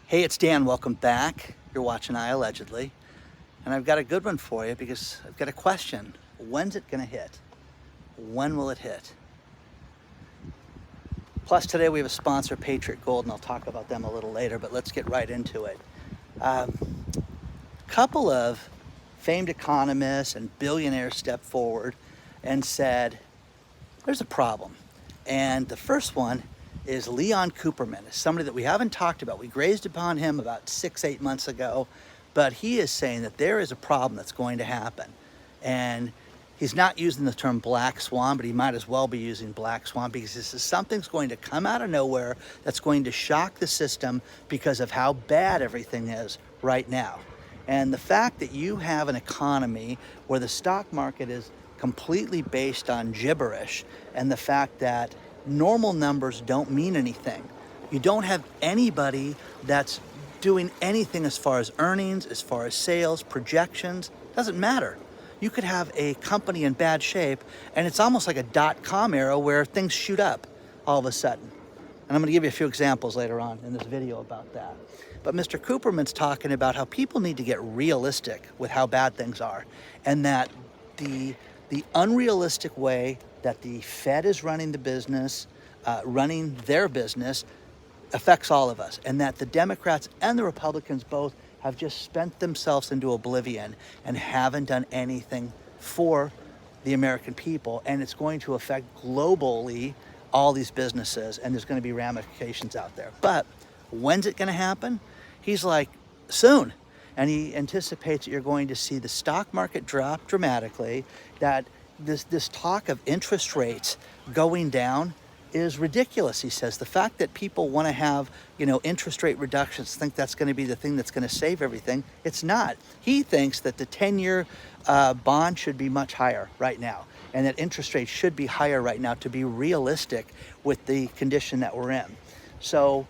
Hey, it's Dan. Welcome back. You're watching iAllegedly. And I've got a good one for you because I've got a question. When's it going to hit? When will it hit? Plus, today we have a sponsor, Patriot Gold, and I'll talk about them a little later, but let's get right into it. A couple of famed economists and billionaires stepped forward and said, there's a problem. And the first one is Leon Cooperman. It's somebody that we haven't talked about. We grazed upon him about 6-8 months ago, but he is saying that there is a problem that's going to happen. And he's not using the term black swan, but he might as well be using black swan because this is something's going to come out of nowhere that's going to shock the system because of how bad everything is right now. And the fact that you have an economy where the stock market is completely based on gibberish, and the fact that normal numbers don't mean anything. You don't have anybody that's doing anything as far as earnings, as far as sales, projections. Doesn't matter. You could have a company in bad shape and it's almost like a dot-com era where things shoot up all of a sudden. And I'm going to give you a few examples later on in this video about that. But Mr. Cooperman's talking about how people need to get realistic with how bad things are, and that the unrealistic way that the Fed is running the business, running their business, affects all of us. And that the Democrats and the Republicans both have just spent themselves into oblivion and haven't done anything for the American people. And it's going to affect globally all these businesses, and there's going to be ramifications out there. But when's it going to happen? He's like, soon. And he anticipates that you're going to see the stock market drop dramatically, that this talk of interest rates going down is ridiculous. He says the fact that people want to have, interest rate reductions, think that's going to be the thing that's going to save everything. It's not. He thinks that the 10-year bond should be much higher right now, and that interest rates should be higher right now to be realistic with the condition that we're in. So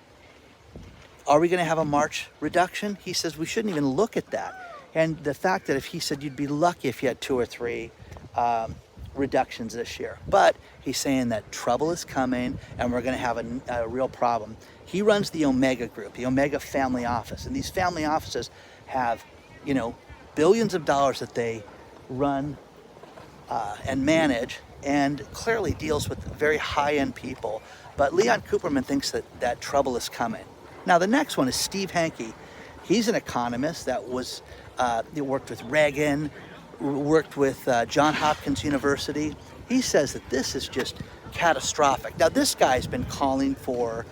are we going to have a March reduction? He says we shouldn't even look at that. And the fact that if he said you'd be lucky if you had 2 or 3 reductions this year. But he's saying that trouble is coming and we're going to have a real problem. He runs the Omega Group, the Omega family office. And these family offices have, billions of dollars that they run and manage, and clearly deals with very high-end people. But Leon Cooperman thinks that trouble is coming. Now, the next one is Steve Hanke. He's an economist that he worked with Reagan, worked with Johns Hopkins University. He says that this is just catastrophic. Now, this guy's been calling for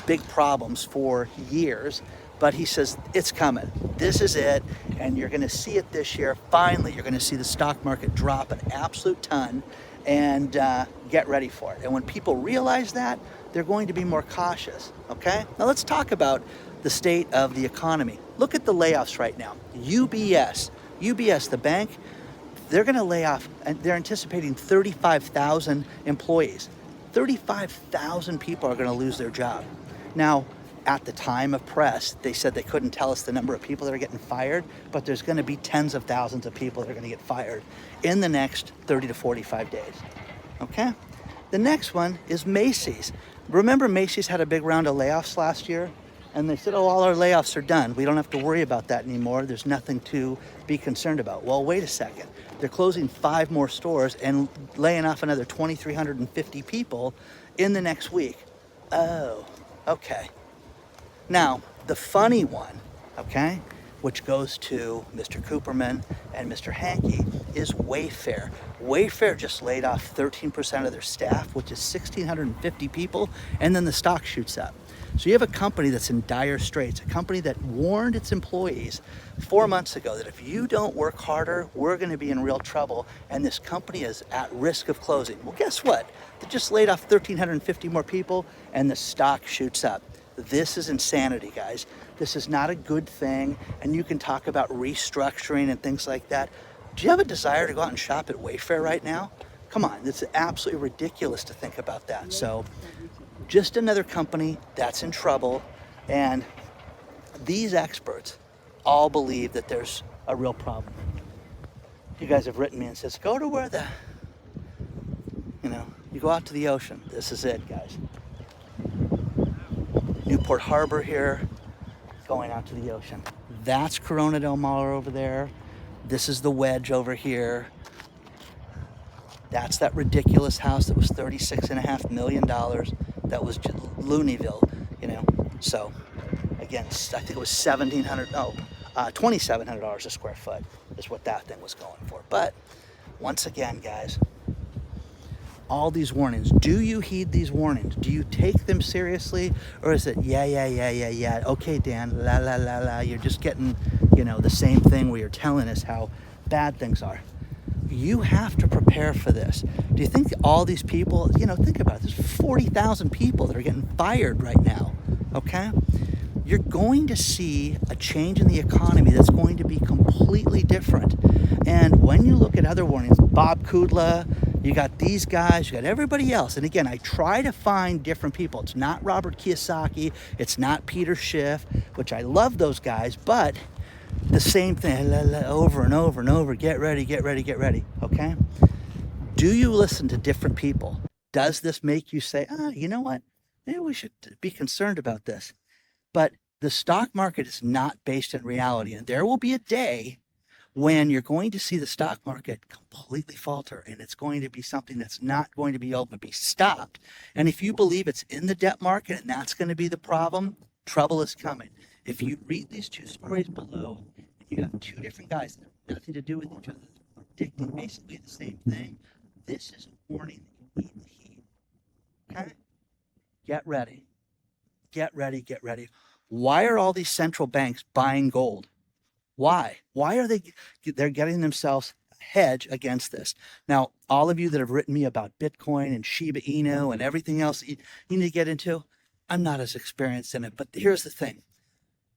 big problems for years, but he says it's coming. This is it, and you're going to see it this year. Finally, you're going to see the stock market drop an absolute ton, and get ready for it. And when people realize that, they're going to be more cautious, okay? Now, let's talk about the state of the economy. Look at the layoffs right now. UBS, the bank, they're going to lay off, and they're anticipating 35,000 employees. 35,000 people are going to lose their job. Now, at the time of press, they said they couldn't tell us the number of people that are getting fired, but there's going to be tens of thousands of people that are going to get fired in the next 30 to 45 days. Okay? The next one is Macys. Remember Macys had a big round of layoffs last year? And they said, all our layoffs are done. We don't have to worry about that anymore. There's nothing to be concerned about. Well, wait a second. They're closing 5 more stores and laying off another 2,350 people in the next week. Oh, okay. Now, the funny one, okay, which goes to Mr. Cooperman and Mr. Hanke, is Wayfair. Wayfair just laid off 13% of their staff, which is 1,650 people, and then the stock shoots up. So you have a company that's in dire straits, a company that warned its employees 4 months ago that if you don't work harder, we're going to be in real trouble, and this company is at risk of closing. Well, guess what? They just laid off 1,350 more people, and the stock shoots up. This is insanity, guys. This is not a good thing, and you can talk about restructuring and things like that. Do you have a desire to go out and shop at Wayfair right now? Come on, it's absolutely ridiculous to think about that. So just another company that's in trouble, and these experts all believe that there's a real problem. You guys have written me and says, go to where you go out to the ocean. This is it, guys. Newport Harbor here. going out to the ocean. That's Corona del Mar over there. This is the Wedge over here. That's that ridiculous house that was $36.5 million. That was just Looneyville, you know. So again, I think it was $2,700 a square foot is what that thing was going for. But once again, guys, all these warnings, do you heed these warnings? Do you take them seriously? Or is it, yeah, okay, Dan, la, la, la, la, you're just getting, you know, the same thing where you're telling us how bad things are. You have to prepare for this. Do you think all these people, you know, think about it, there's 40,000 people that are getting fired right now, okay? You're going to see a change in the economy that's going to be completely different. And when you look at other warnings, Bob Kudla, you got these guys, you got everybody else. And again, I try to find different people. It's not Robert Kiyosaki, it's not Peter Schiff, which I love those guys, but the same thing over and over and over. Get ready, okay? Do you listen to different people? Does this make you say, you know what? Maybe we should be concerned about this. But the stock market is not based in reality. And there will be a day when you're going to see the stock market completely falter, and it's going to be something that's not going to be able to be stopped. And if you believe it's in the debt market and that's going to be the problem, trouble is coming. If you read these two stories below, you have two different guys that have nothing to do with each other, predicting basically the same thing. This is a warning that you need to heed. Okay? Get ready. Get ready. Why are all these central banks buying gold? Why? Why are they're getting themselves a hedge against this? Now, all of you that have written me about Bitcoin and Shiba Inu and everything else you need to get into, I'm not as experienced in it, but here's the thing.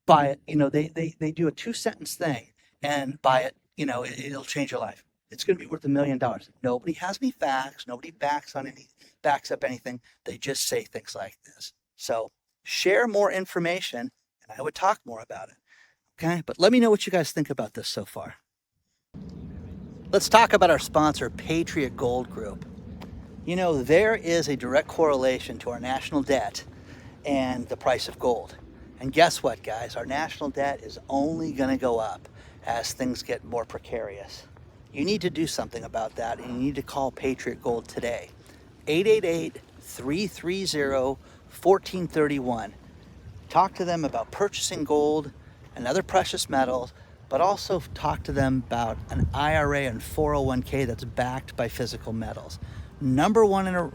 Buy it, you know, they do a 2-sentence thing, and buy it, you know, it'll change your life. It's going to be worth $1 million. Nobody has any facts. Nobody backs up anything. They just say things like this. So share more information, and I would talk more about it. Okay, but let me know what you guys think about this so far. Let's talk about our sponsor, Patriot Gold Group. You know, there is a direct correlation to our national debt and the price of gold. And guess what, guys? Our national debt is only going to go up as things get more precarious. You need to do something about that, and you need to call Patriot Gold today. 888-330-1431. Talk to them about purchasing gold and other precious metals, but also talk to them about an IRA and 401k that's backed by physical metals. Number one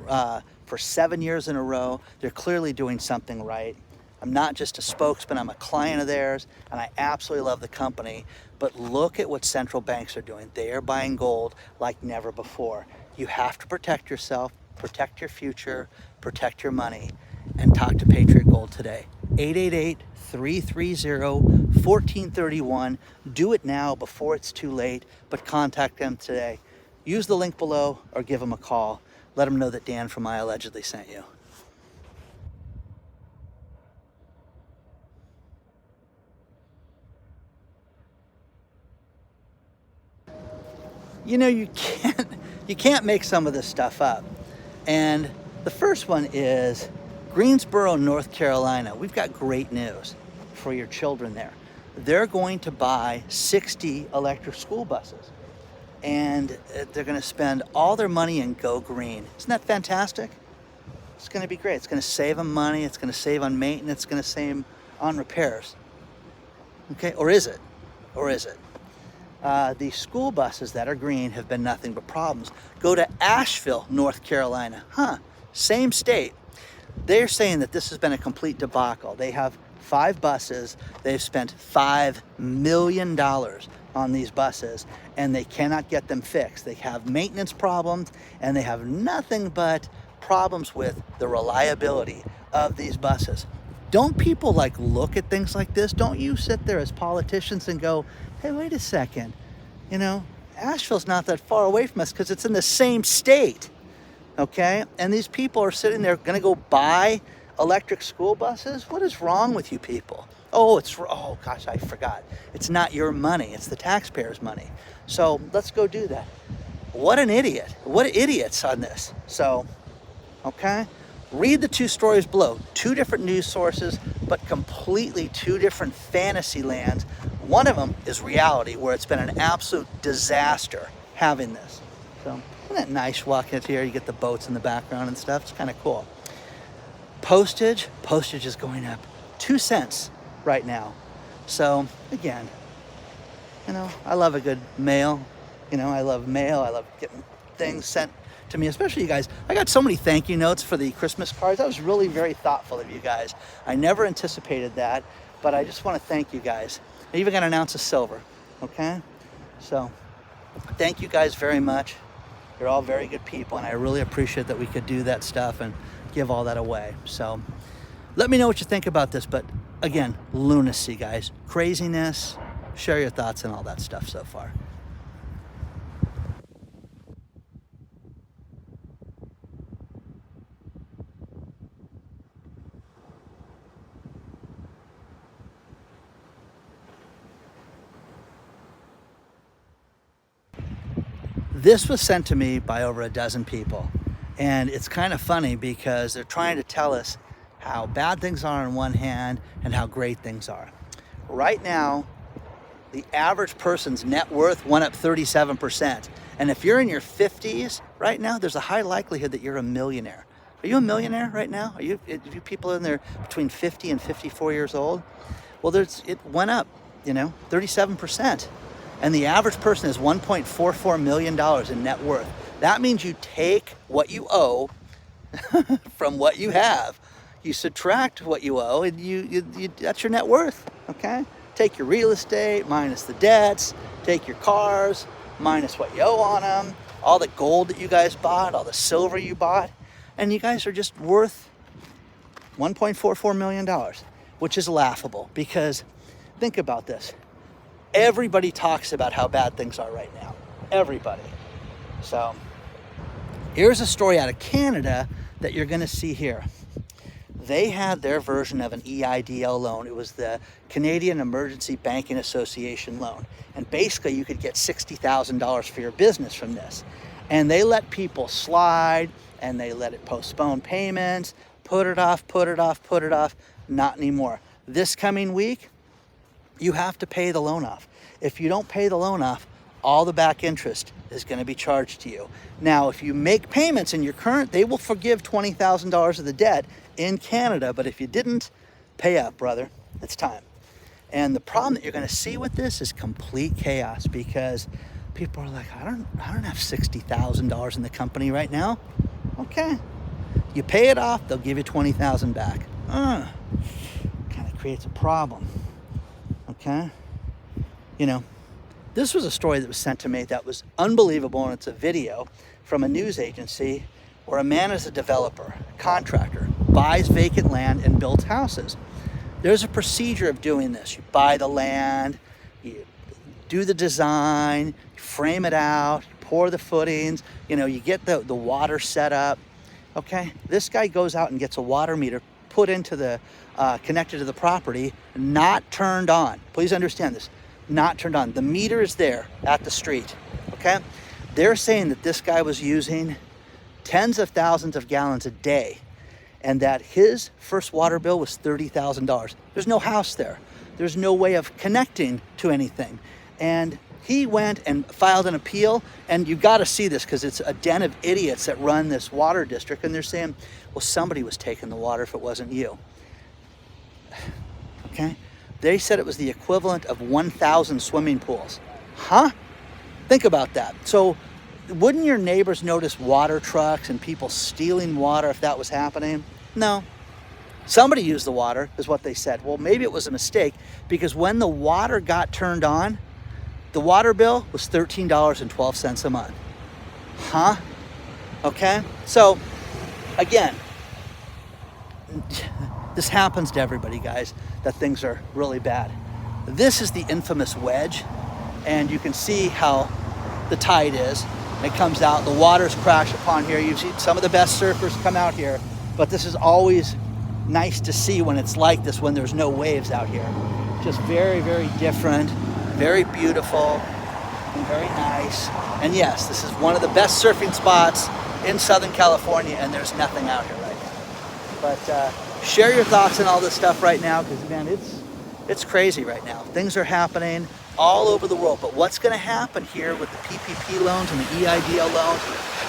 for 7 years in a row. They're clearly doing something right. I'm not just a spokesman, I'm a client of theirs, and I absolutely love the company. But look at what central banks are doing. They are buying gold like never before. You have to protect yourself, protect your future, protect your money, and talk to Patriot Gold today. 888-330-1431. Do it now before it's too late, but contact them today. Use the link below or give them a call. Let them know that Dan from iAllegedly sent you. You know, you can't make some of this stuff up. And the first one is Greensboro, North Carolina. We've got great news for your children there. They're going to buy 60 electric school buses, and they're going to spend all their money in Go Green. Isn't that fantastic? It's going to be great. It's going to save them money. It's going to save on maintenance. It's going to save on repairs. Okay, or is it? The school buses that are green have been nothing but problems. Go to Asheville, North Carolina. Same state. They're saying that this has been a complete debacle. They have 5 buses. They've spent $5 million on these buses, and they cannot get them fixed. They have maintenance problems, and they have nothing but problems with the reliability of these buses. Don't people look at things like this? Don't you sit there as politicians and go, hey, wait a second, you know, Asheville's not that far away from us because it's in the same state, okay? And these people are sitting there going to go buy electric school buses? What is wrong with you people? Oh gosh, I forgot. It's not your money. It's the taxpayers' money. So let's go do that. What an idiot. What idiots on this. So, okay? Read the 2 stories below. 2 different news sources, but completely 2 different fantasy lands. One of them is reality, where it's been an absolute disaster having this. So isn't that nice walking into here? You get the boats in the background and stuff. It's kind of cool. Postage is going up 2 cents right now. So again, you know, I love a good mail. You know, I love mail. I love getting things sent to me, especially you guys. I got so many thank you notes for the Christmas cards. That was really very thoughtful of you guys. I never anticipated that, but I just want to thank you guys. I even got an ounce of silver, okay? So thank you guys very much. You're all very good people, and I really appreciate that we could do that stuff and give all that away. So let me know what you think about this, but again, lunacy, guys. Craziness. Share your thoughts and all that stuff so far. This was sent to me by over a dozen people, and it's kind of funny because they're trying to tell us how bad things are on one hand and how great things are. Right now, the average person's net worth went up 37%. And if you're in your 50s right now, there's a high likelihood that you're a millionaire. Are you a millionaire right now? Are you people in there between 50 and 54 years old? Well, it went up, 37%. And the average person is $1.44 million in net worth. That means you take what you owe from what you have. You subtract what you owe, and you that's your net worth, okay? Take your real estate minus the debts, take your cars minus what you owe on them, all the gold that you guys bought, all the silver you bought, and you guys are just worth $1.44 million, which is laughable because think about this. Everybody talks about how bad things are right now. Everybody. So here's a story out of Canada that you're going to see here. They had their version of an EIDL loan. It was the Canadian Emergency Banking Association loan. And basically you could get $60,000 for your business from this. And they let people slide, and they let it postpone payments, put it off. Not anymore. This coming week, you have to pay the loan off. If you don't pay the loan off, all the back interest is going to be charged to you. Now, if you make payments in your current, they will forgive $20,000 of the debt in Canada. But if you didn't, pay up, brother. It's time. And the problem that you're going to see with this is complete chaos, because people are like, I don't have $60,000 in the company right now. Okay. You pay it off, they'll give you $20,000 back. Kind of creates a problem. Okay? This was a story that was sent to me that was unbelievable, and it's a video from a news agency where a man is a developer, contractor, buys vacant land and builds houses. There's a procedure of doing this. You buy the land, you do the design, you frame it out, you pour the footings, you get the water set up. Okay? This guy goes out and gets a water meter put into the, connected to the property, not turned on. Please understand this. Not turned on. The meter is there at the street, okay? They're saying that this guy was using tens of thousands of gallons a day, and that his first water bill was $30,000. There's no house there. There's no way of connecting to anything. And he went and filed an appeal, and you've got to see this because it's a den of idiots that run this water district, and they're saying, well, somebody was taking the water if it wasn't you. Okay? They said it was the equivalent of 1,000 swimming pools. Huh? Think about that. So wouldn't your neighbors notice water trucks and people stealing water if that was happening? No. Somebody used the water, is what they said. Well, maybe it was a mistake, because when the water got turned on, the water bill was $13.12 a month. Huh? Okay? So, again, this happens to everybody, guys, that things are really bad. This is the infamous wedge, and you can see how the tide is. It comes out, the waters crash upon here. You've seen some of the best surfers come out here, but this is always nice to see when it's like this, when there's no waves out here. Just very, very different, very beautiful, and very nice. And yes, this is one of the best surfing spots in Southern California, and there's nothing out here right now. But share your thoughts on all this stuff right now, because man, it's crazy right now. Things are happening all over the world. But what's going to happen here with the PPP loans and the EIDL loans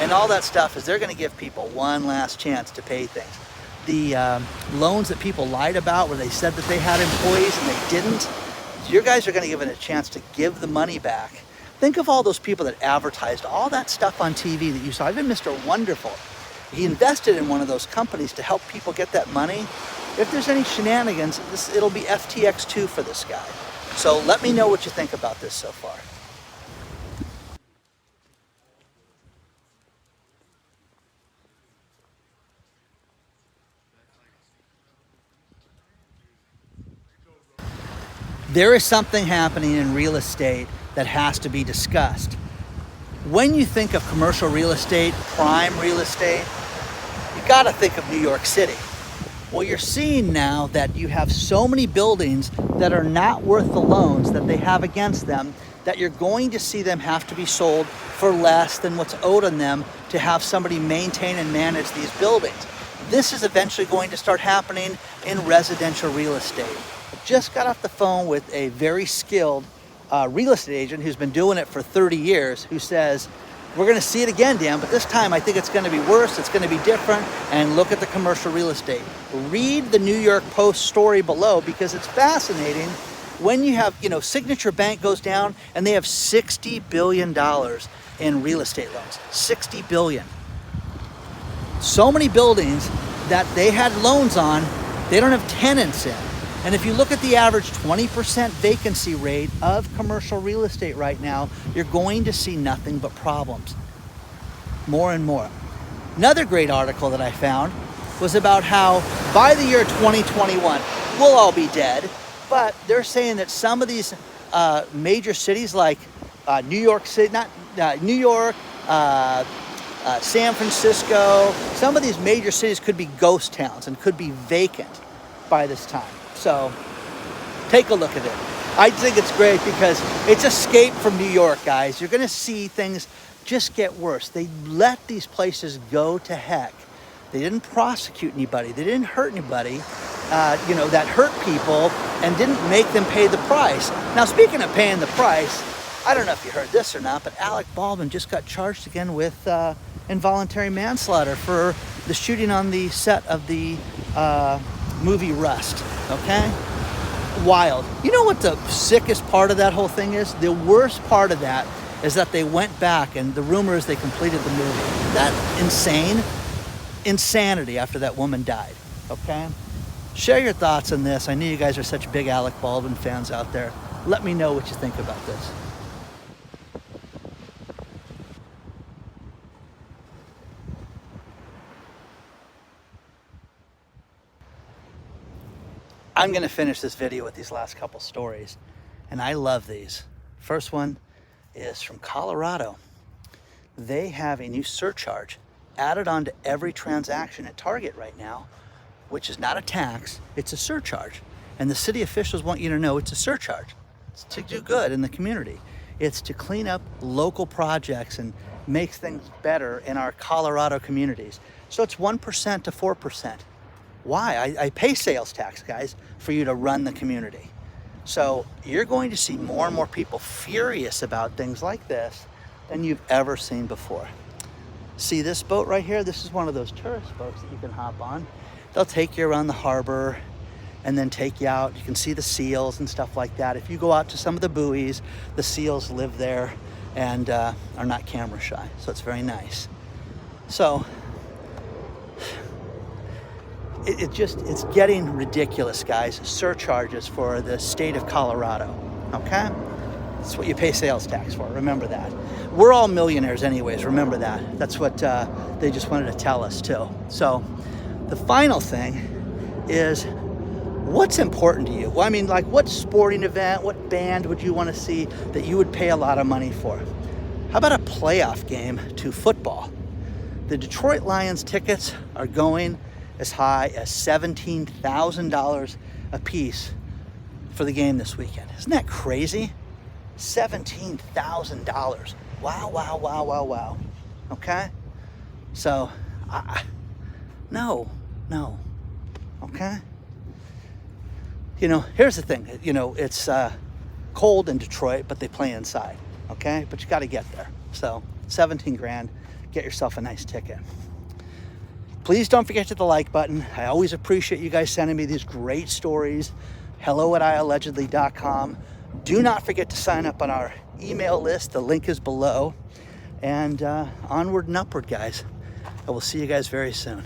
and all that stuff is they're going to give people one last chance to pay things. The loans that people lied about, where they said that they had employees and they didn't, so you guys are going to give it a chance to give the money back. Think of all those people that advertised all that stuff on TV that you saw. Even Mr. Wonderful, he invested in one of those companies to help people get that money. If there's any shenanigans, it'll be FTX2 for this guy. So let me know what you think about this so far. There is something happening in real estate that has to be discussed. When you think of commercial real estate, prime real estate, you gotta think of New York City. Well, you're seeing now that you have so many buildings that are not worth the loans that they have against them, that you're going to see them have to be sold for less than what's owed on them to have somebody maintain and manage these buildings. This is eventually going to start happening in residential real estate. I just got off the phone with a very skilled real estate agent who's been doing it for 30 years, who says, we're going to see it again, Dan, but this time I think it's going to be worse, it's going to be different, and look at the commercial real estate. Read the New York Post story below, because it's fascinating when you have, Signature Bank goes down and they have $60 billion in real estate loans. $60 billion. So many buildings that they had loans on, they don't have tenants in. And if you look at the average 20% vacancy rate of commercial real estate right now, you're going to see nothing but problems. More and more. Another great article that I found was about how by the year 2021, we'll all be dead. But they're saying that some of these major cities like New York City, New York, San Francisco, some of these major cities could be ghost towns and could be vacant by this time. So take a look at it. I think it's great because it's escape from New York, guys. You're going to see things just get worse. They let these places go to heck. They didn't prosecute anybody. They didn't hurt anybody, that hurt people and didn't make them pay the price. Now, speaking of paying the price, I don't know if you heard this or not, but Alec Baldwin just got charged again with involuntary manslaughter for the shooting on the set of the movie Rust, okay? Wild. You know what the sickest part of that whole thing is? The worst part of that is that they went back, and the rumor is they completed the movie. That insane? Insanity after that woman died, okay? Share your thoughts on this. I know you guys are such big Alec Baldwin fans out there. Let me know what you think about this. I'm going to finish this video with these last couple stories, and I love these. First one is from Colorado. They have a new surcharge added onto every transaction at Target right now, which is not a tax, it's a surcharge. And the city officials want you to know it's a surcharge. It's to do good in the community. It's to clean up local projects and make things better in our Colorado communities. So it's 1% to 4%. Why? I pay sales tax, guys, for you to run the community. So you're going to see more and more people furious about things like this than you've ever seen before. See this boat right here? This is one of those tourist boats that you can hop on. They'll take you around the harbor and then take you out. You can see the seals and stuff like that. If you go out to some of the buoys, the seals live there and are not camera shy. So it's very nice. So it's getting ridiculous, guys. Surcharges for the state of Colorado, okay? That's what you pay sales tax for, remember that. We're all millionaires anyways, remember that. That's what they just wanted to tell us too. So the final thing is, what's important to you? Well, I mean, like, what sporting event, what band would you want to see that you would pay a lot of money for? How about a playoff game to football? The Detroit Lions tickets are going as high as $17,000 a piece for the game this weekend. Isn't that crazy? $17,000. Wow, wow, wow, wow, wow. Okay? So, no. okay? You know, here's the thing. You know, it's cold in Detroit, but they play inside, okay? But you got to get there. So 17 grand, get yourself a nice ticket. Please don't forget to hit the like button. I always appreciate you guys sending me these great stories. hello@iallegedly.com. Do not forget to sign up on our email list. The link is below. And onward and upward, guys. I will see you guys very soon.